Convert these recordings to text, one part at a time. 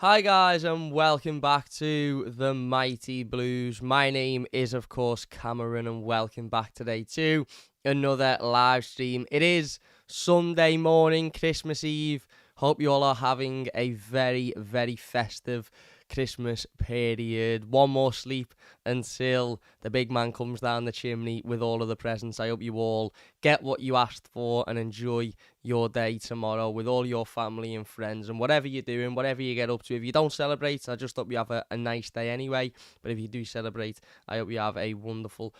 Hi guys and welcome back to the Mighty Blues. My name is of course Cameron and welcome back today to another live stream. It is Sunday morning, Christmas Eve. Hope you all are having a very festive Christmas period. One more sleep until the big man comes down the chimney with all of the presents. I hope you all get what you asked for and enjoy your day tomorrow with all your family and friends and whatever you're doing, whatever you get up to. If you don't celebrate, I just hope you have a nice day anyway. But if you do celebrate, I hope you have a wonderful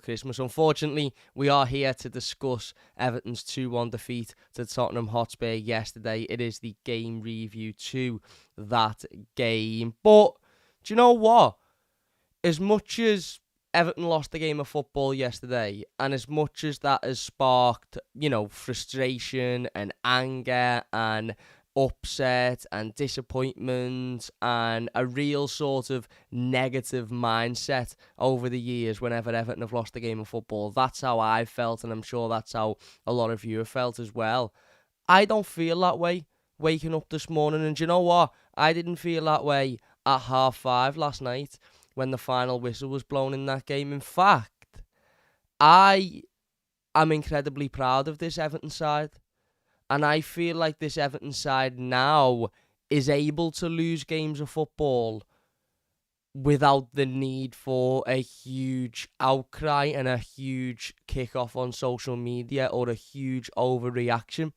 Christmas. Unfortunately, we are here to discuss Everton's 2-1 defeat to Tottenham Hotspur yesterday. It is the game review to that game. But do you know what? As much as Everton lost the game of football yesterday, and as much as that has sparked, frustration and anger and upset and disappointment and a real sort of negative mindset over the years whenever Everton have lost the game of football, that's how I felt, and I'm sure that's how a lot of you have felt as well. I don't feel that way waking up this morning, and do you know what? I didn't feel that way at 5:30 last night when the final whistle was blown in that game. In fact, I am incredibly proud of this Everton side. And I feel like this Everton side now is able to lose games of football without the need for a huge outcry and a huge kick-off on social media or a huge overreaction.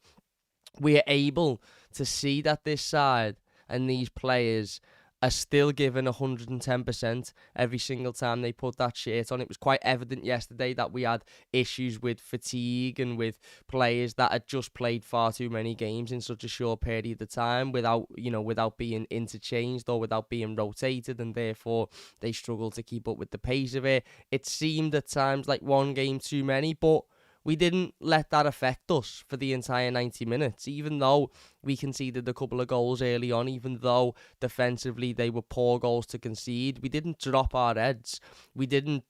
We are able to see that this side and these players are still giving 110% every single time they put that shirt on. It was quite evident yesterday that we had issues with fatigue and with players that had just played far too many games in such a short period of time without being interchanged or without being rotated, and therefore they struggled to keep up with the pace of it. It seemed at times like one game too many, but we didn't let that affect us for the entire 90 minutes, even though we conceded a couple of goals early on, even though defensively they were poor goals to concede. We didn't drop our heads. We didn't,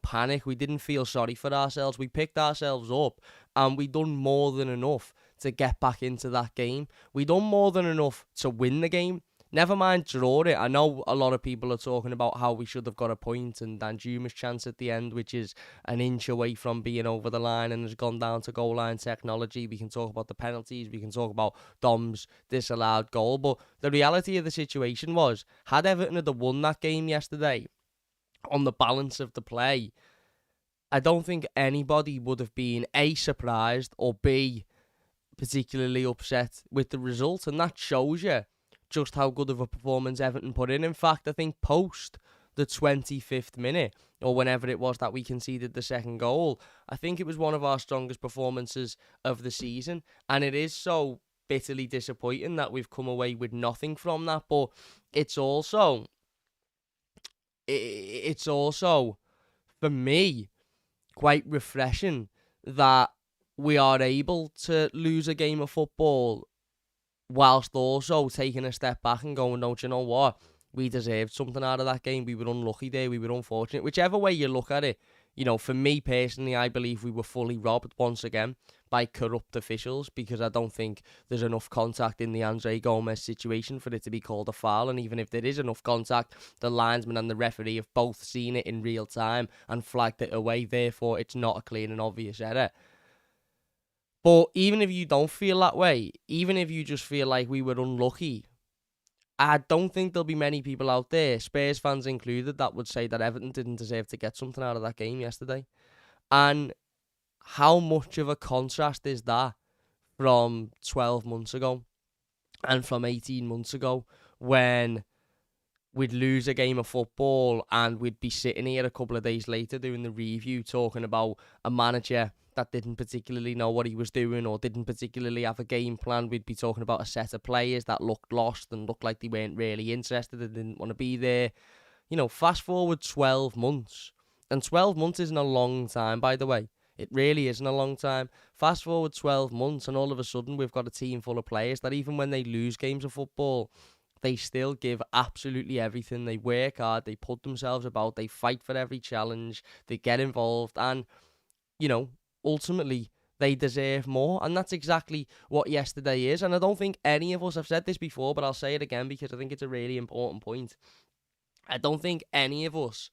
panic. We didn't feel sorry for ourselves. We picked ourselves up and we done more than enough to get back into that game. We done more than enough to win the game. Never mind draw it. I know a lot of people are talking about how we should have got a point and Danjuma's chance at the end, which is an inch away from being over the line and has gone down to goal line technology. We can talk about the penalties. We can talk about Dom's disallowed goal. But the reality of the situation was, had Everton had won that game yesterday on the balance of the play, I don't think anybody would have been A, surprised, or B, particularly upset with the result. And that shows you just how good of a performance Everton put in. In fact, I think post the 25th minute, or whenever it was that we conceded the second goal, I think it was one of our strongest performances of the season. And it is so bitterly disappointing that we've come away with nothing from that. But it's also, for me, quite refreshing that we are able to lose a game of football whilst also taking a step back and going, no, do you know what? We deserved something out of that game. We were unlucky there. We were unfortunate. Whichever way you look at it, for me personally, I believe we were fully robbed once again by corrupt officials, because I don't think there's enough contact in the Andre Gomez situation for it to be called a foul. And even if there is enough contact, the linesman and the referee have both seen it in real time and flagged it away. Therefore, it's not a clear and obvious error. But even if you don't feel that way, even if you just feel like we were unlucky, I don't think there'll be many people out there, Spurs fans included, that would say that Everton didn't deserve to get something out of that game yesterday. And how much of a contrast is that from 12 months ago and from 18 months ago, when we'd lose a game of football and we'd be sitting here a couple of days later doing the review talking about a manager that didn't particularly know what he was doing or didn't particularly have a game plan. We'd be talking about a set of players that looked lost and looked like they weren't really interested and didn't want to be there. Fast forward 12 months. And 12 months isn't a long time, by the way. It really isn't a long time. Fast forward 12 months and all of a sudden we've got a team full of players that even when they lose games of football, they still give absolutely everything. They work hard, they put themselves about, they fight for every challenge, they get involved, and, ultimately, They deserve more, and that's exactly what yesterday is. And I don't think any of us have said this before, but I'll say it again because I think it's a really important point. I don't think any of us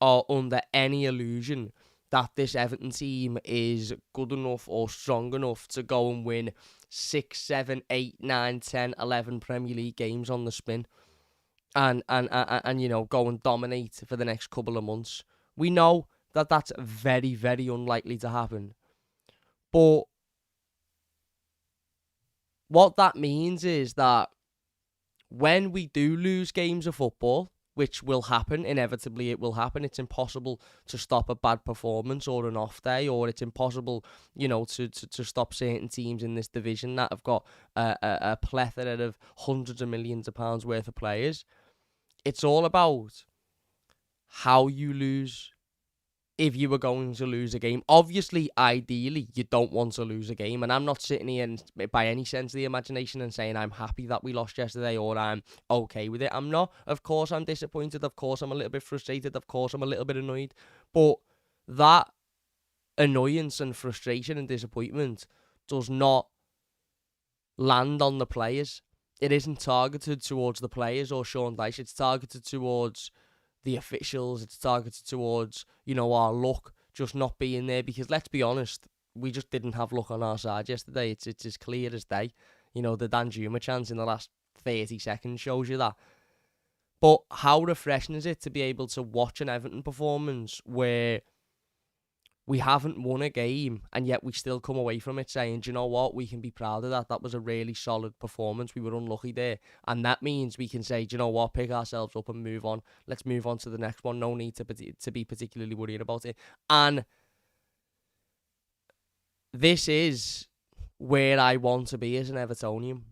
are under any illusion that this Everton team is good enough or strong enough to go and win 6, 7, 8, 9, 10, 11 Premier League games on the spin and you know, go and dominate for the next couple of months. We know that that's very, very unlikely to happen. But what that means is that when we do lose games of football, which will happen, inevitably it will happen, it's impossible to stop a bad performance or an off day, or it's impossible, you know, to stop certain teams in this division that have got a plethora of hundreds of millions of pounds worth of players. It's all about how you lose. If you were going to lose a game, obviously, ideally, you don't want to lose a game. And I'm not sitting here by any sense of the imagination and saying I'm happy that we lost yesterday or I'm okay with it. I'm not. Of course, I'm disappointed. Of course, I'm a little bit frustrated. Of course, I'm a little bit annoyed. But that annoyance and frustration and disappointment does not land on the players. It isn't targeted towards the players or Sean Dyche. It's targeted towards the officials. It's targeted towards, you know, our luck just not being there, because let's be honest, we just didn't have luck on our side yesterday. It's as clear as day. You know, the Danjuma chance in the last 30 seconds shows you that. But how refreshing is it to be able to watch an Everton performance where we haven't won a game and yet we still come away from it saying, do you know what, we can be proud of that. That was a really solid performance. We were unlucky there. And that means we can say, do you know what, pick ourselves up and move on. Let's move on to the next one. No need to be particularly worried about it. And this is where I want to be as an Evertonian.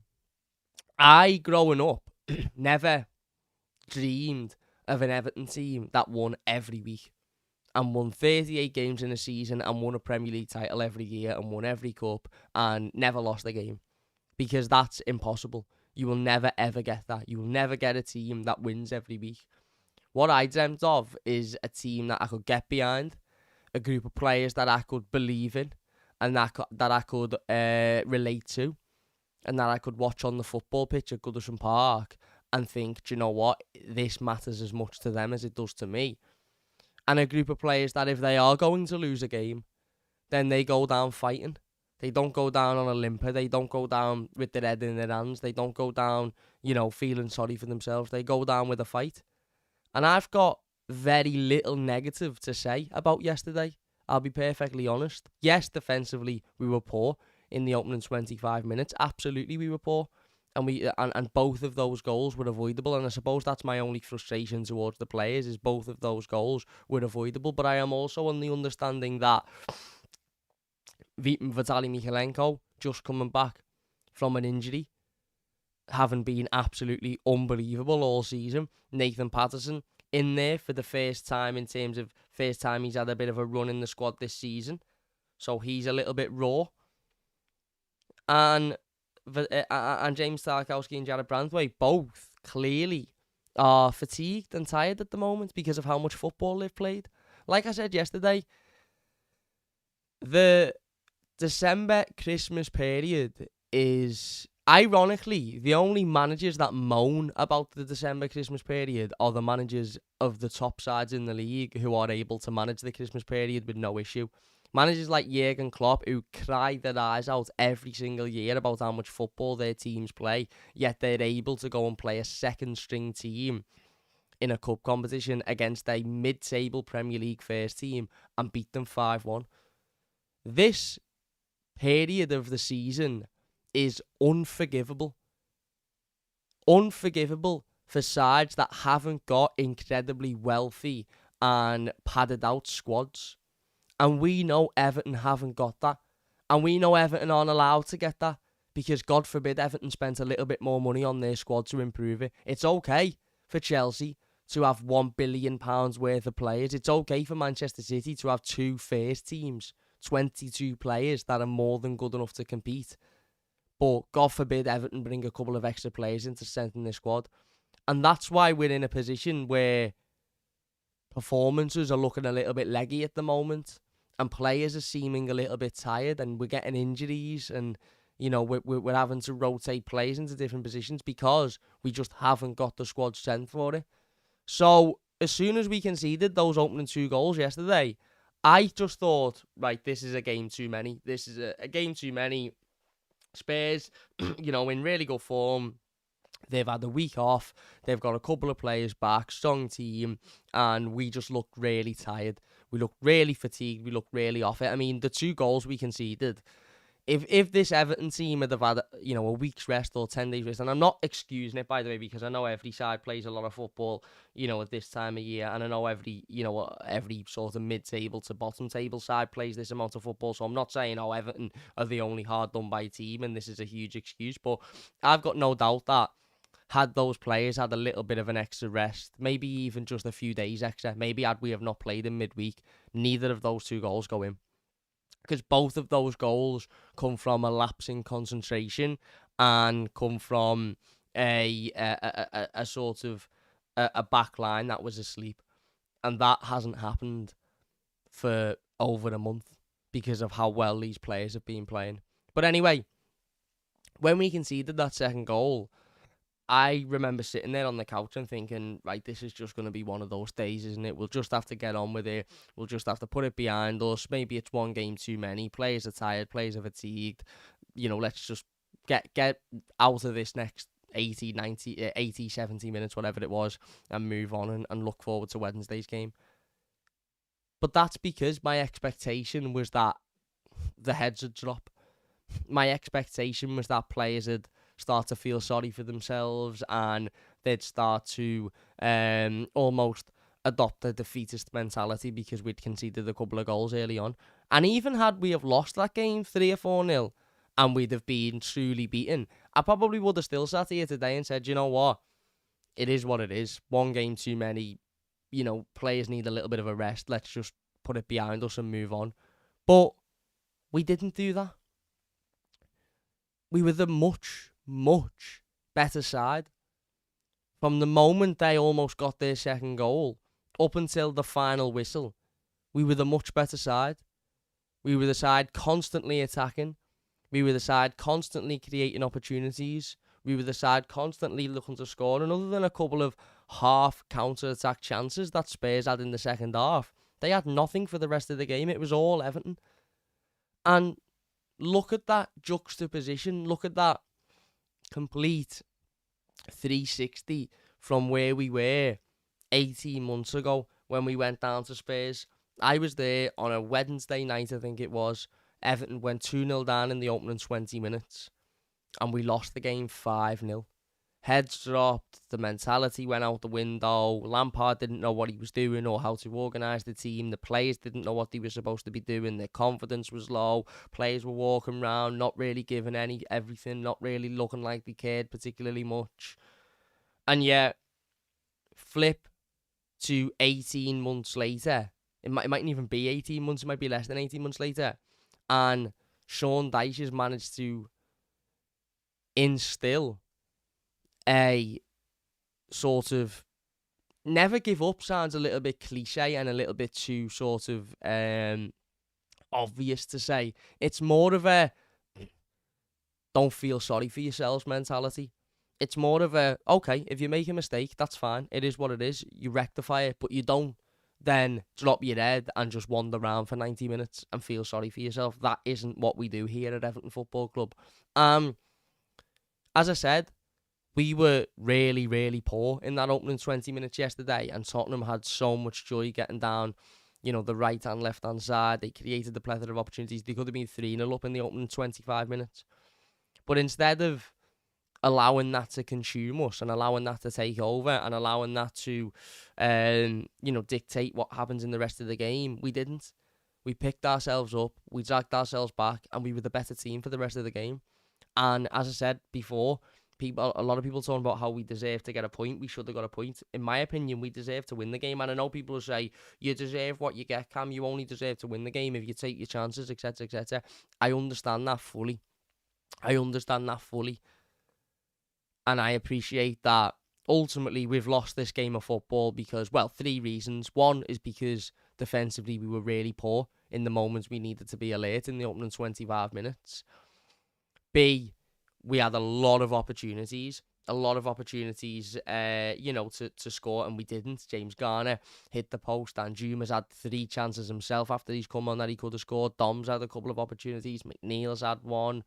I, growing up, never dreamed of an Everton team that won every week and won 38 games in a season and won a Premier League title every year and won every cup and never lost a game, because that's impossible. You will never ever get that. You will never get a team that wins every week. What I dreamt of is a team that I could get behind, a group of players that I could believe in and that I could relate to, and that I could watch on the football pitch at Goodison Park and think, do you know what, this matters as much to them as it does to me. And a group of players that if they are going to lose a game, then they go down fighting. They don't go down on a limper. They don't go down with their head in their hands. They don't go down, you know, feeling sorry for themselves. They go down with a fight. And I've got very little negative to say about yesterday. I'll be perfectly honest. Yes, defensively, we were poor in the opening 25 minutes. Absolutely, we were poor. And both of those goals were avoidable, and I suppose that's my only frustration towards the players, is both of those goals were avoidable. But I am also on the understanding that Vitaly Mykolenko, just coming back from an injury, having been absolutely unbelievable all season. Nathan Patterson in there for the first time, in terms of first time he's had a bit of a run in the squad this season, so he's a little bit raw. And James Tarkowski and Jared Brandway both clearly are fatigued and tired at the moment because of how much football they've played. Like I said yesterday, the December Christmas period is, ironically, the only managers that moan about the December Christmas period are the managers of the top sides in the league who are able to manage the Christmas period with no issue. Managers like Jurgen Klopp, who cry their eyes out every single year about how much football their teams play, yet they're able to go and play a second-string team in a cup competition against a mid-table Premier League first team and beat them 5-1. This period of the season is unforgivable. Unforgivable for sides that haven't got incredibly wealthy and padded out squads. And we know Everton haven't got that. And we know Everton aren't allowed to get that, because God forbid Everton spent a little bit more money on their squad to improve it. It's okay for Chelsea to have £1 billion worth of players. It's okay for Manchester City to have 2 first teams, 22 players that are more than good enough to compete. But God forbid Everton bring a couple of extra players in to strengthen the squad. And that's why we're in a position where performances are looking a little bit leggy at the moment. and players are seeming a little bit tired, and we're getting injuries, and we're having to rotate players into different positions because we just haven't got the squad strength for it. So as soon as we conceded those opening 2 goals yesterday, I just thought, right, this is a game too many. This is a game too many. Spurs, in really good form. They've had a week off. They've got a couple of players back, strong team, and we just looked really tired. We looked really fatigued. We looked really off it. I mean, the 2 goals we conceded, if this Everton team had had a week's rest or 10 days rest, and I'm not excusing it, by the way, because I know every side plays a lot of football at this time of year, and I know every sort of mid-table to bottom table side plays this amount of football, so I'm not saying Everton are the only hard done by team and this is a huge excuse, but I've got no doubt that had those players had a little bit of an extra rest, maybe even just a few days extra, maybe had we have not played in midweek, neither of those 2 goals go in. Because both of those goals come from a lapse in concentration and come from a sort of a back line that was asleep. And that hasn't happened for over a month because of how well these players have been playing. But anyway, when we conceded that second goal, I remember sitting there on the couch and thinking, right, this is just going to be one of those days, isn't it? We'll just have to get on with it. We'll just have to put it behind us. Maybe it's one game too many. Players are tired. Players are fatigued. Let's just get out of this next 80, 90, 80, 70 minutes, whatever it was, and move on and look forward to Wednesday's game. But that's because my expectation was that the heads would drop. My expectation was that players would start to feel sorry for themselves and they'd start to almost adopt a defeatist mentality because we'd conceded a couple of goals early on. And even had we have lost that game 3 or 4-0 and we'd have been truly beaten, I probably would have still sat here today and said, you know what? It is what it is. One game too many. Players need a little bit of a rest. Let's just put it behind us and move on. But we didn't do that. We were the much better side. From the moment they almost got their second goal up until the final whistle, we were the much better side. We were the side constantly attacking. We were the side constantly creating opportunities. We were the side constantly looking to score. And other than a couple of half counter-attack chances that Spurs had in the second half, they had nothing for the rest of the game. It was all Everton. And look at that juxtaposition. Look at that complete 360 from where we were 18 months ago when we went down to Spurs. I was there on a Wednesday night, I think it was. Everton went 2-0 down in the opening 20 minutes and we lost the game 5-0. Heads dropped, the mentality went out the window. Lampard didn't know what he was doing or how to organise the team. The players didn't know what they were supposed to be doing. Their confidence was low. Players were walking around, not really giving everything, not really looking like they cared particularly much. And yet, flip to 18 months later. It mightn't even be 18 months. It might be less than 18 months later. And Sean Dyche has managed to instill a sort of never give up. Sounds a little bit cliche and a little bit too sort of obvious to say. It's more of a don't feel sorry for yourselves mentality. It's more of a, okay, if you make a mistake, that's fine. It is what it is. You rectify it, but you don't then drop your head and just wander around for 90 minutes and feel sorry for yourself. That isn't what we do here at Everton Football Club. As I said, we were really, really poor in that opening 20 minutes yesterday, and Tottenham had so much joy getting down, the right and left hand side. They created the plethora of opportunities. They could have been 3-0 up in the opening 25 minutes. But instead of allowing that to consume us and allowing that to take over and allowing that to, dictate what happens in the rest of the game, we didn't. We picked ourselves up, we dragged ourselves back, and we were the better team for the rest of the game. And as I said before, a lot of people talking about how we deserve to get a point. We should have got a point. In my opinion, we deserve to win the game. And I know people will say, you deserve what you get, Cam. You only deserve to win the game if you take your chances, etc., etc. I understand that fully. And I appreciate that ultimately we've lost this game of football because, well, 3 reasons. One is because defensively we were really poor in the moments we needed to be alert in the opening 25 minutes. B, we had a lot of opportunities, to score, and we didn't. James Garner hit the post, and Juma's had 3 chances himself after he's come on that he could have scored. Dom's had a couple of opportunities. McNeil's had one.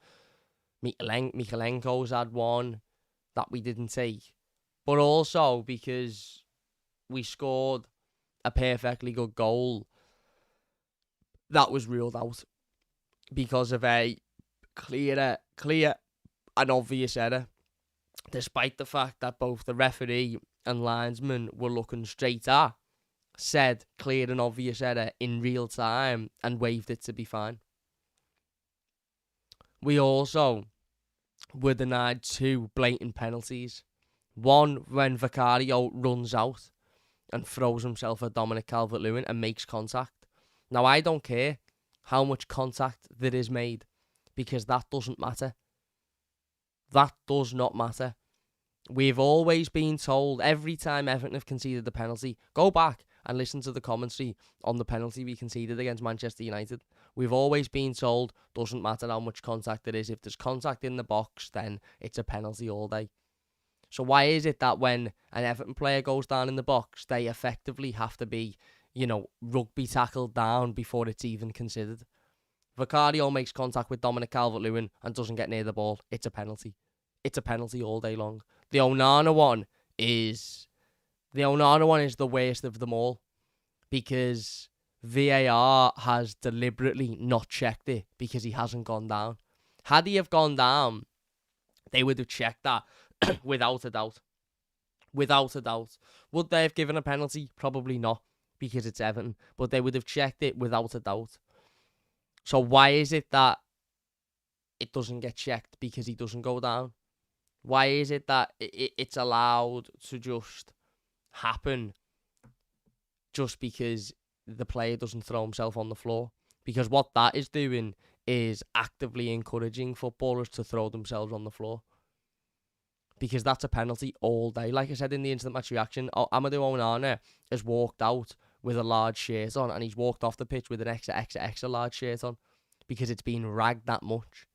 Michalenko's had one that we didn't take. But also because we scored a perfectly good goal that was ruled out because of a clear and obvious error, despite the fact that both the referee and linesman were looking straight at said clear and obvious error in real time and waved it to be fine. We also were denied 2 blatant penalties. One when Vicario runs out and throws himself at Dominic Calvert-Lewin and makes contact. Now, I don't care how much contact there is made because that doesn't matter. That does not matter. We've always been told every time Everton have conceded the penalty, go back and listen to the commentary on the penalty we conceded against Manchester United. We've always been told, doesn't matter how much contact there is. If there's contact in the box, then it's a penalty all day. So why is it that when an Everton player goes down in the box, they effectively have to be, rugby tackled down before it's even considered? Vicario makes contact with Dominic Calvert-Lewin and doesn't get near the ball. It's a penalty. It's a penalty all day long. The Onana one is the worst of them all because VAR has deliberately not checked it because he hasn't gone down. Had he have gone down, they would have checked that without a doubt. Without a doubt. Would they have given a penalty? Probably not because it's Everton, but they would have checked it without a doubt. So why is it that it doesn't get checked because he doesn't go down? Why is it that it's allowed to just happen just because the player doesn't throw himself on the floor? Because what that is doing is actively encouraging footballers to throw themselves on the floor. Because that's a penalty all day. Like I said in the instant match reaction, Amadou Onana has walked out with a large shirt on and he's walked off the pitch with an extra large shirt on because it's been ragged that much.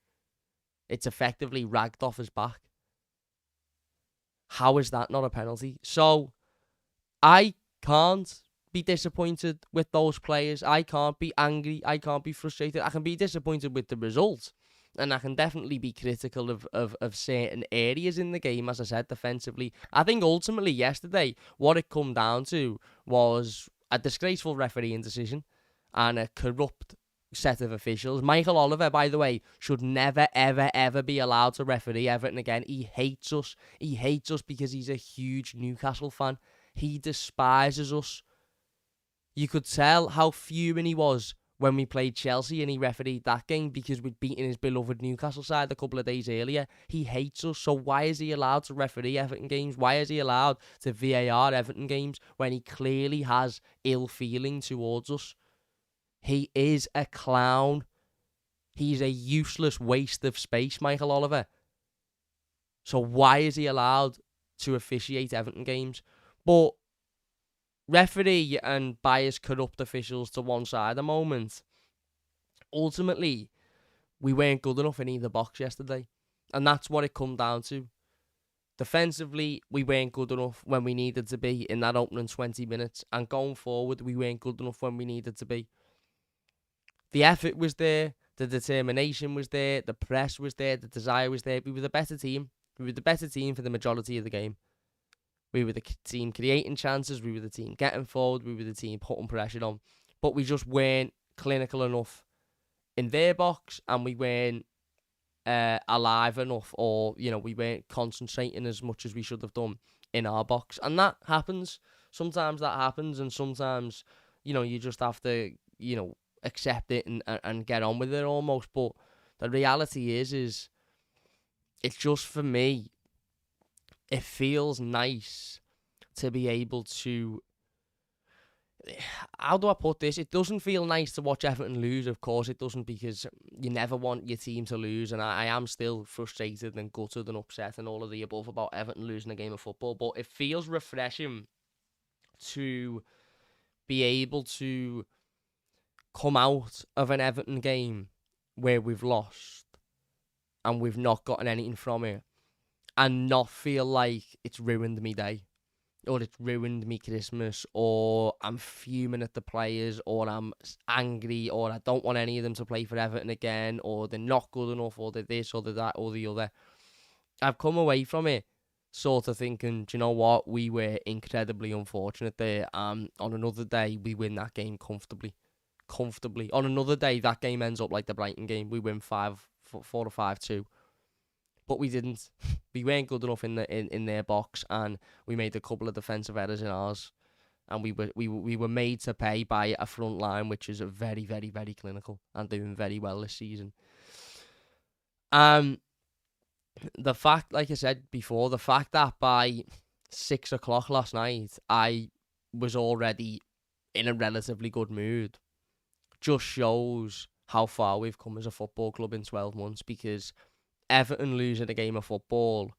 It's effectively ragged off his back. How is that not a penalty? So, I can't be disappointed with those players. I can't be angry. I can't be frustrated. I can be disappointed with the result. And I can definitely be critical of certain areas in the game, as I said, defensively. I think ultimately yesterday, what it come down to was a disgraceful refereeing decision and a corrupt set of officials. Michael Oliver, by the way, should never, ever, ever be allowed to referee Everton again. He hates us. He hates us because he's a huge Newcastle fan. He despises us. You could tell how fuming he was when we played Chelsea and he refereed that game because we'd beaten his beloved Newcastle side a couple of days earlier. He hates us, so why is he allowed to referee Everton games? Why is he allowed to VAR Everton games when he clearly has ill feeling towards us? He is a clown. He's a useless waste of space, Michael Oliver. So why is he allowed to officiate Everton games? But referee and biased, corrupt officials to one side at the moment. Ultimately, we weren't good enough in either box yesterday. And that's what it come down to. Defensively, we weren't good enough when we needed to be in that opening 20 minutes. And going forward, we weren't good enough when we needed to be. The effort was there. The determination was there. The press was there. The desire was there. We were the better team. We were the better team for the majority of the game. We were the team creating chances. We were the team getting forward. We were the team putting pressure on. But we just weren't clinical enough in their box, and we weren't alive enough, or, we weren't concentrating as much as we should have done in our box. And that happens. Sometimes that happens, and sometimes, you just have to, accept it and get on with it almost. But the reality is it's just, for me, it feels nice to be able to how do I put this? It doesn't feel nice to watch Everton lose. Of course it doesn't, because you never want your team to lose, and I am still frustrated and gutted and upset and all of the above about Everton losing a game of football, but it feels refreshing to be able to come out of an Everton game where we've lost and we've not gotten anything from it and not feel like it's ruined me day, or it's ruined me Christmas, or I'm fuming at the players, or I'm angry, or I don't want any of them to play for Everton again, or they're not good enough, or they're this, or they're that, or the other. I've come away from it sort of thinking, do you know what? We were incredibly unfortunate there. On another day, we win that game comfortably. On another day, that game ends up like the Brighton game. We win 4 or 5-2. But we didn't. We weren't good enough in their box, and we made a couple of defensive errors in ours, and we were made to pay by a front line which is very, very, very clinical and doing very well this season. The fact, like I said before, the fact that by 6 o'clock last night I was already in a relatively good mood just shows how far we've come as a football club in 12 months, because Everton losing a game of football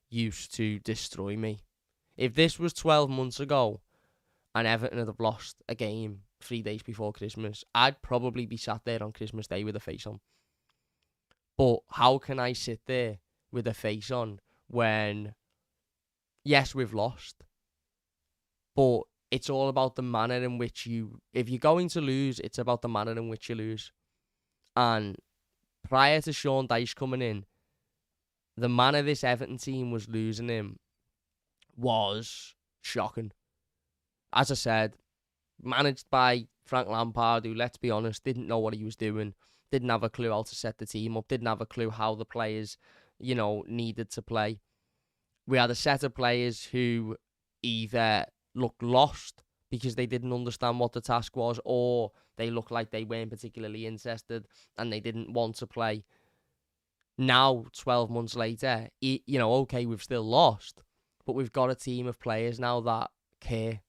used to destroy me. If this was 12 months ago and Everton had lost a game 3 days before Christmas, I'd probably be sat there on Christmas Day with a face on. But how can I sit there with a face on when, yes, we've lost, but it's all about the manner in which if you're going to lose, it's about the manner in which you lose. And prior to Sean Dyche coming in, the manner this Everton team was losing him was shocking. As I said, managed by Frank Lampard, who, let's be honest, didn't know what he was doing, didn't have a clue how to set the team up, didn't have a clue how the players, needed to play. We had a set of players who either looked lost because they didn't understand what the task was, or they looked like they weren't particularly interested and they didn't want to play. Now, 12 months later, okay, we've still lost, but we've got a team of players now that care,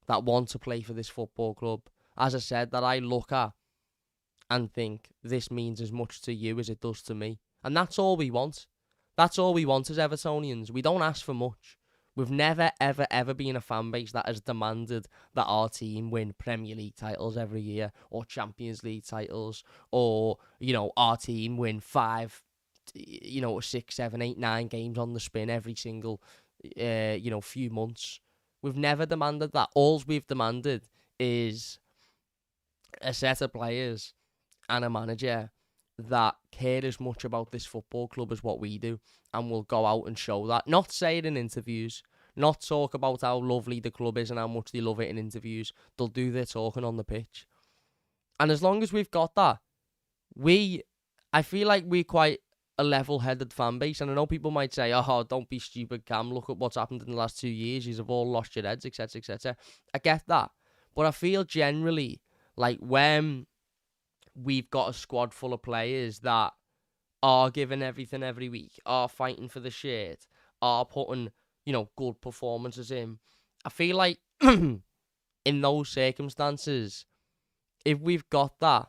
that want to play for this football club. As I said, that I look at and think this means as much to you as it does to me. And that's all we want. That's all we want as Evertonians. We don't ask for much. We've never, ever, ever been a fan base that has demanded that our team win Premier League titles every year, or Champions League titles, or, our team win 5, 6, 7, 8, 9 games on the spin every single, few months. We've never demanded that. All we've demanded is a set of players and a manager that care as much about this football club as what we do, and will go out and show that. Not say it in interviews, not talk about how lovely the club is and how much they love it in interviews. They'll do their talking on the pitch. And as long as we've got that, I feel like we're quite a level-headed fan base. And I know people might say, oh, don't be stupid, Cam, look at what's happened in the last 2 years, you've all lost your heads, etc, etc. I get that. But I feel generally like when we've got a squad full of players that are giving everything every week, are fighting for the shirt, are putting, good performances in, I feel like in those circumstances, if we've got that,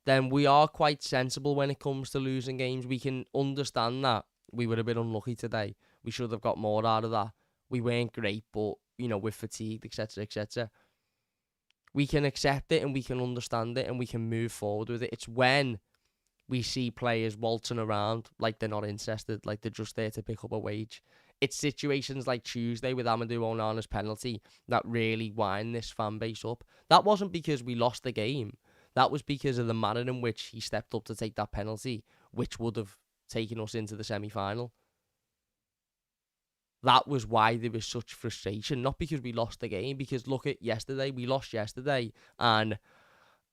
then we are quite sensible when it comes to losing games. We can understand that we were a bit unlucky today. We should have got more out of that. We weren't great, but, we're fatigued, etc, etc. We can accept it and we can understand it and we can move forward with it. It's when we see players waltzing around like they're not interested, like they're just there to pick up a wage. It's situations like Tuesday with Amadou Onana's penalty that really wind this fan base up. That wasn't because we lost the game. That was because of the manner in which he stepped up to take that penalty, which would have taken us into the semi-final. That was why there was such frustration, not because we lost the game, because look at yesterday, we lost yesterday, and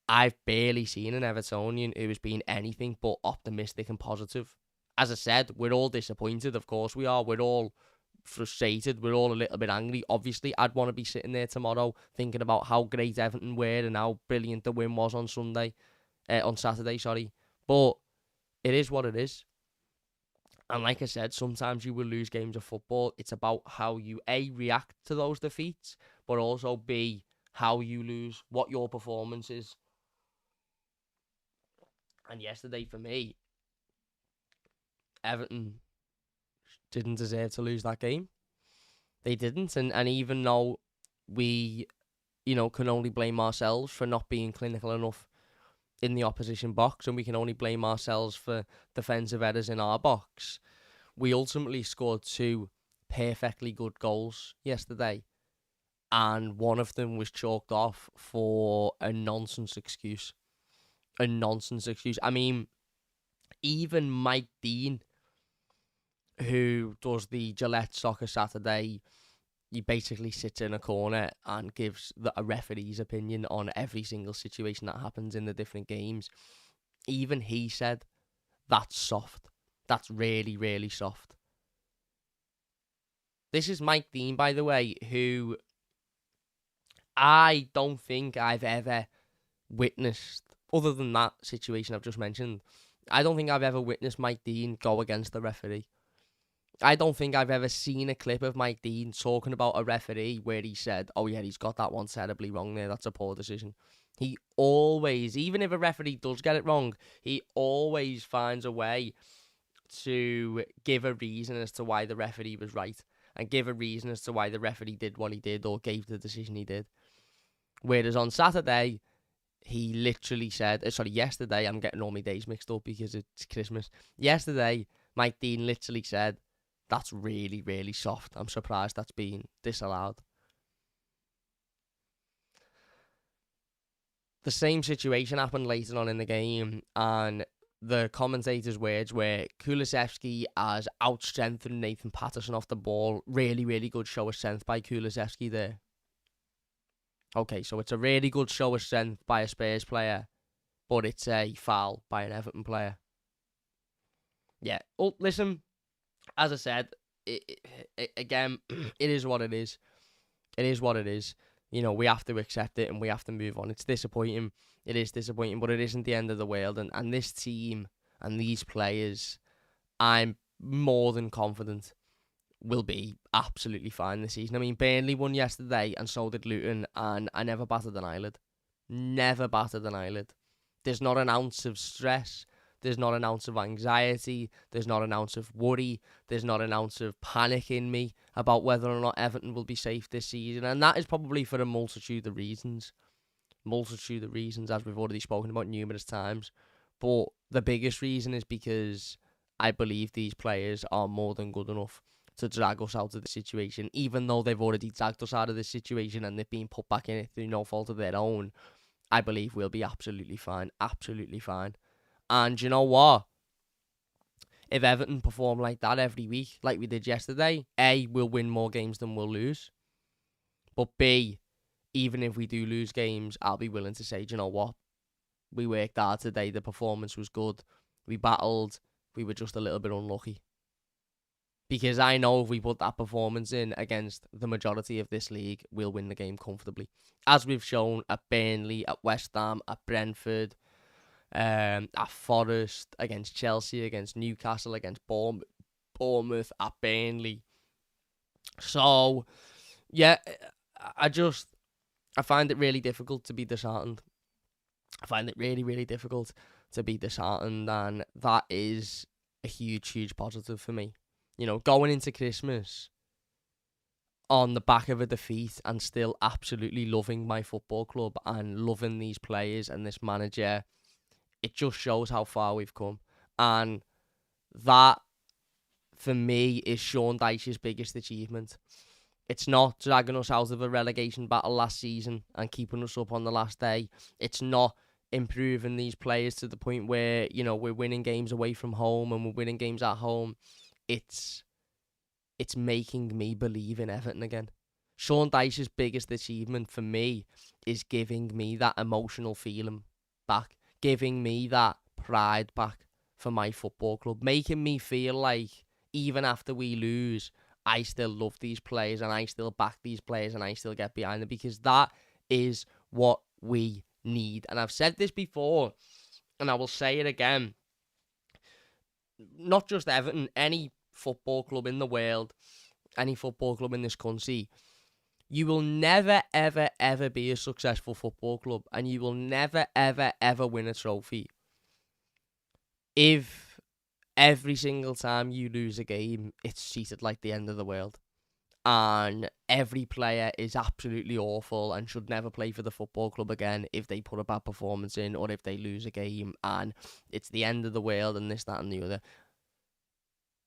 I've barely seen an Evertonian who has been anything but optimistic and positive. As I said, we're all disappointed, of course we are. We're all frustrated. We're all a little bit angry. Obviously, I'd want to be sitting there tomorrow thinking about how great Everton were and how brilliant the win was on Saturday. But it is what it is. And like I said, sometimes you will lose games of football. It's about how you, A, react to those defeats, but also, B, how you lose, what your performance is. And yesterday, for me, Everton didn't deserve to lose that game. They didn't. And even though we, can only blame ourselves for not being clinical enough in the opposition box, and we can only blame ourselves for defensive errors in our box, we ultimately scored 2 perfectly good goals yesterday. And one of them was chalked off for a nonsense excuse. A nonsense excuse. I mean, even Mike Dean, who does the Gillette Soccer Saturday, he basically sits in a corner and gives a referee's opinion on every single situation that happens in the different games. Even he said, that's soft. That's really, really soft. This is Mike Dean, by the way, who I don't think I've ever witnessed, other than that situation I've just mentioned, I don't think I've ever witnessed Mike Dean go against the referee. I don't think I've ever seen a clip of Mike Dean talking about a referee where he said, oh yeah, he's got that one terribly wrong there, that's a poor decision. He always, even if a referee does get it wrong, he always finds a way to give a reason as to why the referee was right, and give a reason as to why the referee did what he did or gave the decision he did. Whereas on Saturday, he literally said, yesterday, I'm getting all my days mixed up because it's Christmas. Yesterday, Mike Dean literally said, that's really, really soft. I'm surprised that's been disallowed. The same situation happened later on in the game, and the commentator's words were, Kulusevski has outstrengthened Nathan Patterson off the ball. Really, really good show of strength by Kulusevski there. Okay, so it's a really good show of strength by a Spurs player, but it's a foul by an Everton player. Yeah, listen, as I said, again, it is what it is. It is what it is. We have to accept it and we have to move on. It's disappointing. It is disappointing, but it isn't the end of the world. And this team and these players, I'm more than confident, will be absolutely fine this season. I mean, Burnley won yesterday and so did Luton, and I never batted an eyelid. Never batted an eyelid. There's not an ounce of stress. There's not an ounce of anxiety. There's not an ounce of worry. There's not an ounce of panic in me about whether or not Everton will be safe this season. And that is probably for a multitude of reasons. Multitude of reasons, as we've already spoken about numerous times. But the biggest reason is because I believe these players are more than good enough to drag us out of the situation, even though they've already dragged us out of this situation and they've been put back in it through no fault of their own. I believe we'll be absolutely fine. Absolutely fine. And you know what? If Everton perform like that every week, like we did yesterday, A, we'll win more games than we'll lose. But B, even if we do lose games, I'll be willing to say, do you know what? We worked hard today. The performance was good. We battled. We were just a little bit unlucky. Because I know if we put that performance in against the majority of this league, we'll win the game comfortably. As we've shown at Burnley, at West Ham, at Brentford, at Forest, against Chelsea, against Newcastle, against Bournemouth, at Burnley. So, yeah, I find it really difficult to be disheartened. I find it really, really difficult to be disheartened, and that is a huge, huge positive for me. Going into Christmas on the back of a defeat and still absolutely loving my football club and loving these players and this manager, it just shows how far we've come. And that, for me, is Sean Dyche's biggest achievement. It's not dragging us out of a relegation battle last season and keeping us up on the last day. It's not improving these players to the point where, we're winning games away from home and we're winning games at home. It's making me believe in Everton again. Sean Dyche's biggest achievement for me is giving me that emotional feeling back, giving me that pride back for my football club, making me feel like even after we lose, I still love these players and I still back these players and I still get behind them, because that is what we need. And I've said this before and I will say it again. Not just Everton, any football club in the world, any football club in this country, You will never, ever, ever be a successful football club, and you will never, ever, ever win a trophy if every single time you lose a game, it's treated like the end of the world. And every player is absolutely awful and should never play for the football club again if they put a bad performance in or if they lose a game and it's the end of the world and this, that and the other.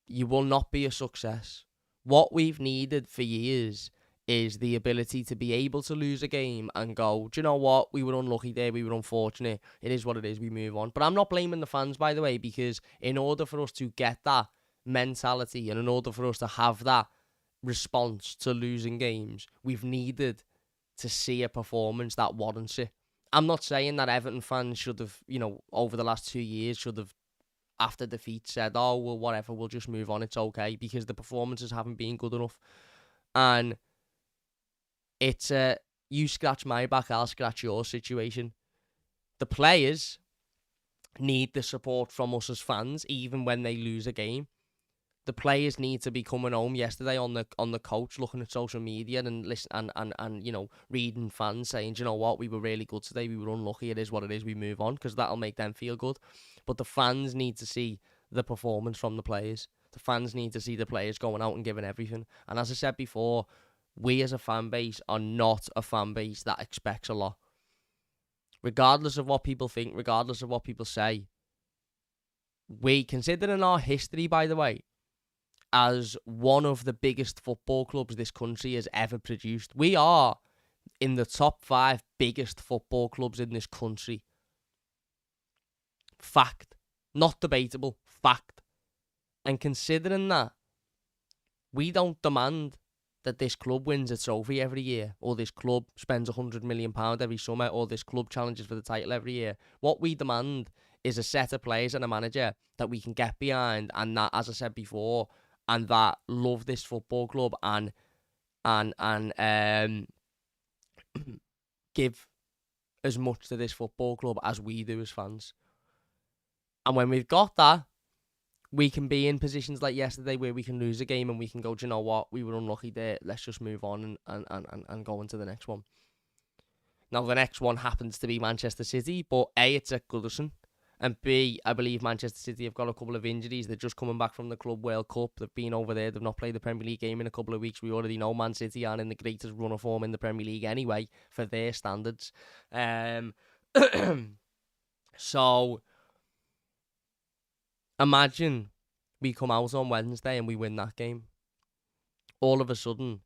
You will not be a success. What we've needed for years is the ability to be able to lose a game and go, do you know what? We were unlucky there. We were unfortunate. It is what it is. We move on. But I'm not blaming the fans, by the way, because in order for us to get that mentality and in order for us to have that response to losing games, we've needed to see a performance that warrants it. I'm not saying that Everton fans should have, over the last 2 years, should have, after defeat, said, oh, well, whatever, we'll just move on, it's okay, because the performances haven't been good enough. And it's a you scratch my back, I'll scratch your situation. The players need the support from us as fans, even when they lose a game. The players need to be coming home yesterday on the coach, looking at social media and listen and reading fans saying, you know what, we were really good today, we were unlucky, it is what it is, we move on, because that'll make them feel good. But the fans need to see the performance from the players. The fans need to see the players going out and giving everything. And as I said before, we as a fan base are not a fan base that expects a lot. Regardless of what people think, regardless of what people say, we, considering our history, by the way, as one of the biggest football clubs this country has ever produced, we are in the top 5 biggest football clubs in this country. Fact. Not debatable. Fact. And considering that, we don't demand that this club wins a trophy every year, or this club spends £100 million every summer, or this club challenges for the title every year. What we demand is a set of players and a manager that we can get behind, and that, as I said before, and that love this football club and give as much to this football club as we do as fans. And when we've got that, we can be in positions like yesterday where we can lose a game and we can go, do you know what, we were unlucky there, let's just move on and go into the next one. Now, the next one happens to be Manchester City, but A, it's at Goodison, and B, I believe Manchester City have got a couple of injuries. They're just coming back from the Club World Cup. They've been over there. They've not played the Premier League game in a couple of weeks. We already know Man City aren't in the greatest run of form in the Premier League anyway, for their standards. So, imagine we come out on Wednesday and we win that game. All of a sudden,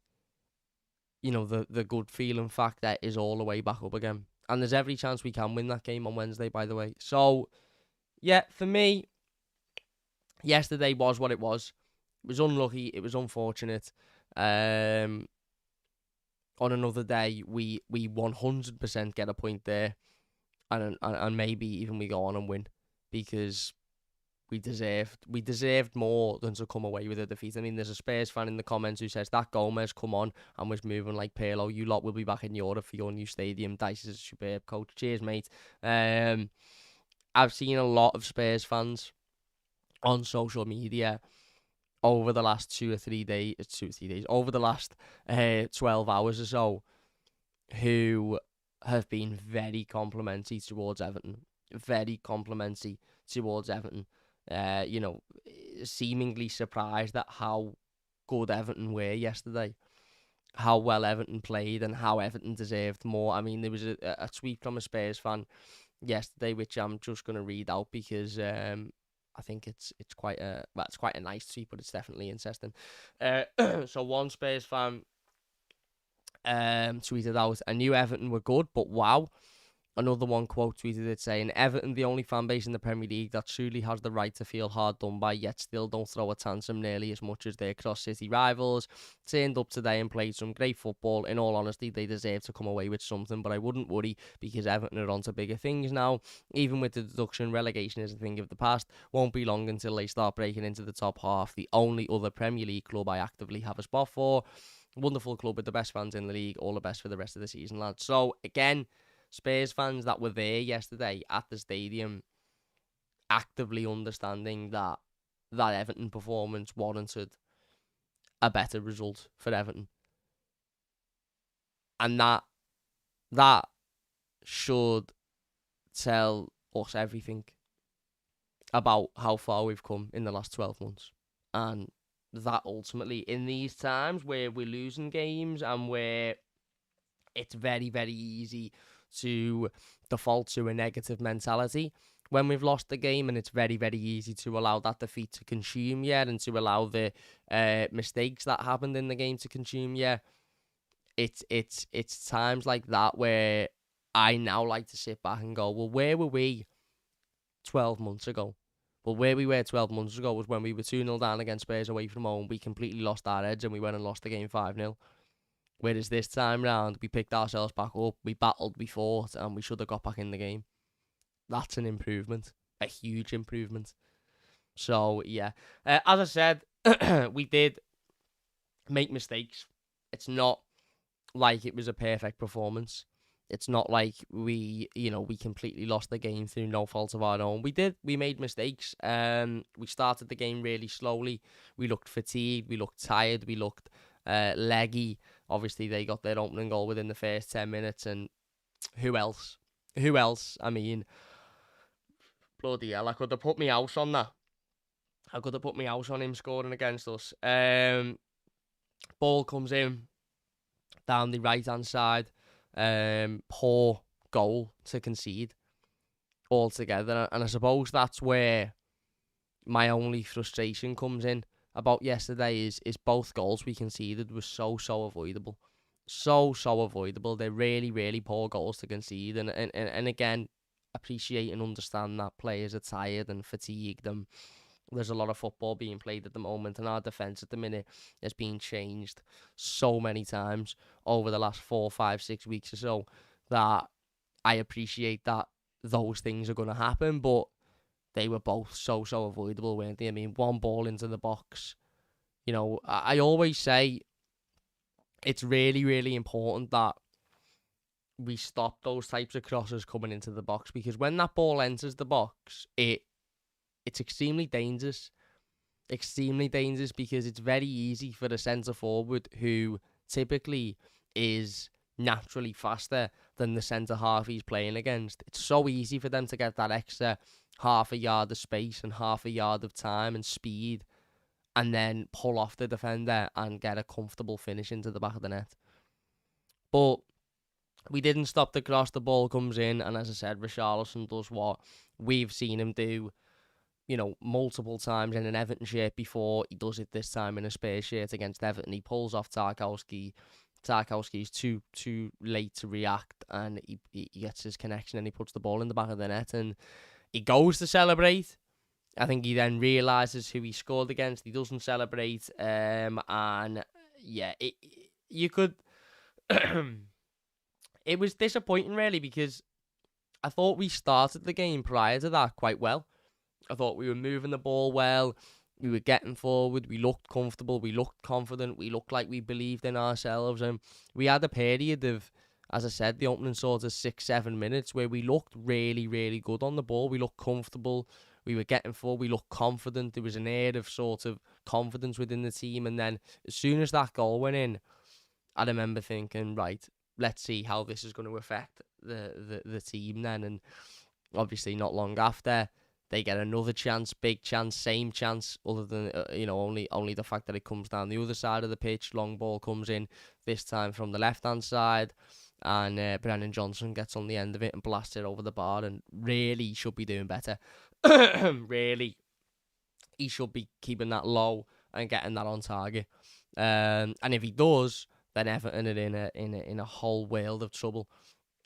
the good feeling factor is all the way back up again. And there's every chance we can win that game on Wednesday, by the way. So, yeah, for me, yesterday was what it was. It was unlucky. It was unfortunate. On another day, we 100% get a point there. And maybe even we go on and win. Because we deserved more than to come away with a defeat. I mean, there's a Spurs fan in the comments who says that Gomez come on and was moving like Pirlo. You lot will be back in Europe for your new stadium. Dice is a superb coach. Cheers, mate. I've seen a lot of Spurs fans on social media over the last 2 or 3 days, over the last 12 hours or so, who have been very complimentary towards Everton. Very complimentary towards Everton. Seemingly surprised at how good Everton were yesterday, how well Everton played, and how Everton deserved more. I mean, there was a tweet from a Spurs fan yesterday, which I'm just going to read out because I think it's quite a nice tweet, but it's definitely interesting. So one Spurs fan tweeted out, "I knew Everton were good, but wow." Another one quote tweeted it saying, "Everton, the only fan base in the Premier League that truly has the right to feel hard done by, yet still don't throw a tantrum nearly as much as their cross-city rivals. Turned up today and played some great football. In all honesty, they deserve to come away with something, but I wouldn't worry because Everton are on to bigger things now. Even with the deduction, relegation is a thing of the past. Won't be long until they start breaking into the top half. The only other Premier League club I actively have a spot for. Wonderful club with the best fans in the league. All the best for the rest of the season, lads." So, again, Spurs fans that were there yesterday at the stadium actively understanding that Everton performance warranted a better result for Everton. And that should tell us everything about how far we've come in the last 12 months. And that ultimately, in these times where we're losing games and where it's very, very easy to default to a negative mentality when we've lost the game, and it's very, very easy to allow that defeat to consume you and to allow the mistakes that happened in the game to consume you. It's times like that where I now like to sit back and go, well, where were we 12 months ago? Well, where we were 12 months ago was when we were 2-0 down against Spurs away from home. We completely lost our heads and we went and lost the game 5-0. Whereas this time round, we picked ourselves back up, we battled, we fought, and we should have got back in the game. That's an improvement. A huge improvement. So, yeah. As I said, we did make mistakes. It's not like it was a perfect performance. It's not like we completely lost the game through no fault of our own. We made mistakes. We started the game really slowly. We looked fatigued. We looked tired. We looked leggy. Obviously, they got their opening goal within the first 10 minutes. And who else? I mean, bloody hell, I could have put my house on that. I could have put my house on him scoring against us. Ball comes in down the right-hand side. Poor goal to concede altogether. And I suppose that's where my only frustration comes in about yesterday is both goals we conceded were so avoidable. So avoidable. They're really, really poor goals to concede. And again, appreciate and understand that players are tired and fatigued, and there's a lot of football being played at the moment, and our defence at the minute has been changed so many times over the last 4, 5, 6 weeks or so that I appreciate that those things are going to happen, but they were both so avoidable, weren't they? I mean, one ball into the box. You know, I always say it's really, really important that we stop those types of crosses coming into the box, because when that ball enters the box, it's extremely dangerous. Extremely dangerous because it's very easy for the centre forward, who typically is naturally faster than the centre half he's playing against. It's so easy for them to get that extra half a yard of space and half a yard of time and speed, and then pull off the defender and get a comfortable finish into the back of the net. But we didn't stop the cross. The ball comes in, and as I said, Richarlison does what we've seen him do, you know, multiple times in an Everton shirt before. He does it this time in a Spurs shirt against Everton. He pulls off Tarkowski. Tarkowski's too late to react, and he gets his connection, and he puts the ball in the back of the net, and he goes to celebrate. I think he then realises who he scored against. He doesn't celebrate, and yeah, you could. It was disappointing, really, because I thought we started the game prior to that quite well. I thought we were moving the ball well. We were getting forward. We looked comfortable. We looked confident. We looked like we believed in ourselves. And we had a period of, as I said, the opening sort of 6-7 minutes where we looked really, really good on the ball. We looked comfortable. We were getting forward. We looked confident. There was an air of sort of confidence within the team. And then as soon as that goal went in, I remember thinking, right, let's see how this is going to affect the team then. And obviously not long after, they get another chance, big chance, same chance, other than, only the fact that it comes down the other side of the pitch. Long ball comes in, this time from the left-hand side, and Brennan Johnson gets on the end of it and blasts it over the bar, and really should be doing better. Really, he should be keeping that low and getting that on target. And if he does, then Everton are in a whole world of trouble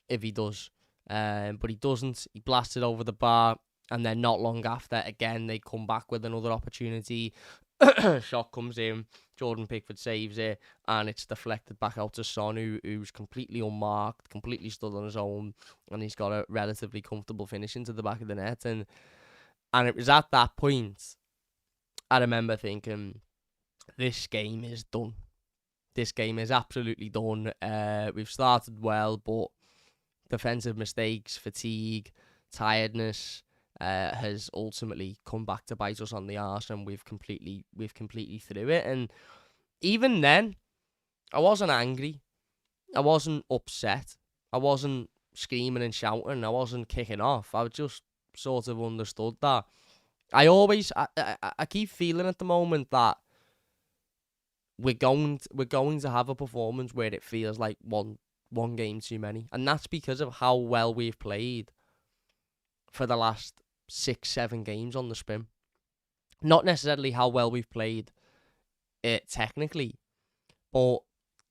if he does. But he doesn't. He blasts it over the bar. And then not long after, again, they come back with another opportunity. Shot comes in. Jordan Pickford saves it. And it's deflected back out to Son, who's completely unmarked, completely stood on his own. And he's got a relatively comfortable finish into the back of the net. And it was at that point, I remember thinking, this game is done. This game is absolutely done. We've started well, but defensive mistakes, fatigue, tiredness has ultimately come back to bite us on the arse, and we've completely through it. And even then, I wasn't angry. I wasn't upset. I wasn't screaming and shouting. I wasn't kicking off. I just sort of understood that. I keep feeling at the moment that we're going to have a performance where it feels like one game too many, and that's because of how well we've played for the last 6-7 games on the spin. Not necessarily how well we've played it technically, but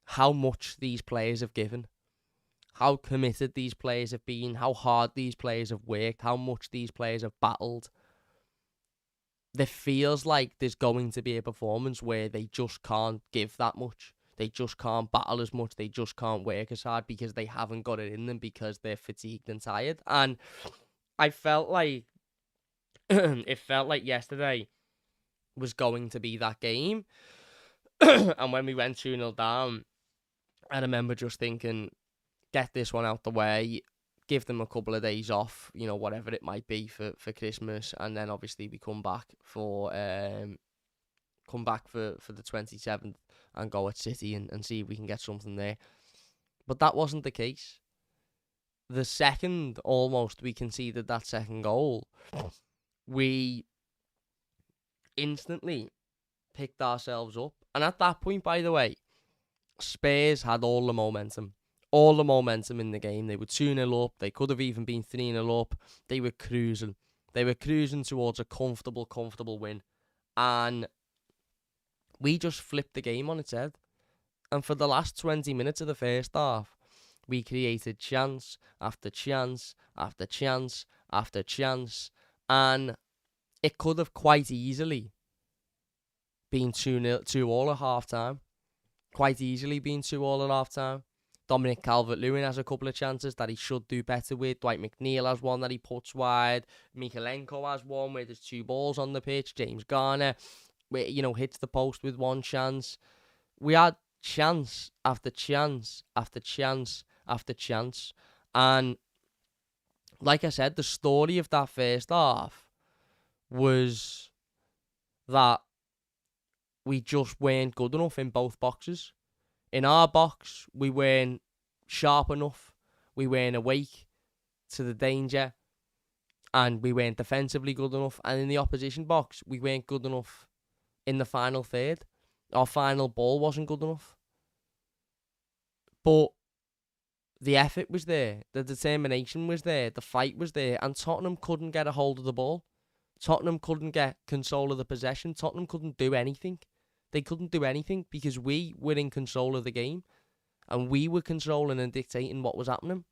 how much these players have given, how committed these players have been, how hard these players have worked, how much these players have battled. There feels like there's going to be a performance where they just can't give that much. They just can't battle as much. They just can't work as hard because they haven't got it in them because they're fatigued and tired. And I felt like it felt like yesterday was going to be that game. And when we went 2-0 down, I remember just thinking, get this one out the way, give them a couple of days off, whatever it might be for Christmas, and then obviously we come back for the 27th and go at City and see if we can get something there. But that wasn't the case. The second almost we conceded that second goal, we instantly picked ourselves up. And at that point, by the way, Spurs had all the momentum in the game. They were 2-0 up. They could have even been 3-0 up. They were cruising. They were cruising towards a comfortable win. And we just flipped the game on its head. And for the last 20 minutes of the first half, we created chance after chance after chance after chance. And it could have quite easily been 2-all at half-time. Quite easily been 2-all at half-time. Dominic Calvert-Lewin has a couple of chances that he should do better with. Dwight McNeil has one that he puts wide. Mikalenko has one where there's 2 balls on the pitch. James Garner, where, hits the post with one chance. We had chance after chance after chance after chance. And like I said, the story of that first half was that we just weren't good enough in both boxes. In our box, we weren't sharp enough. We weren't awake to the danger. And we weren't defensively good enough. And in the opposition box, we weren't good enough in the final third. Our final ball wasn't good enough. But the effort was there. The determination was there. The fight was there. And Tottenham couldn't get a hold of the ball. Tottenham couldn't get control of the possession. Tottenham couldn't do anything. They couldn't do anything because we were in control of the game and we were controlling and dictating what was happening.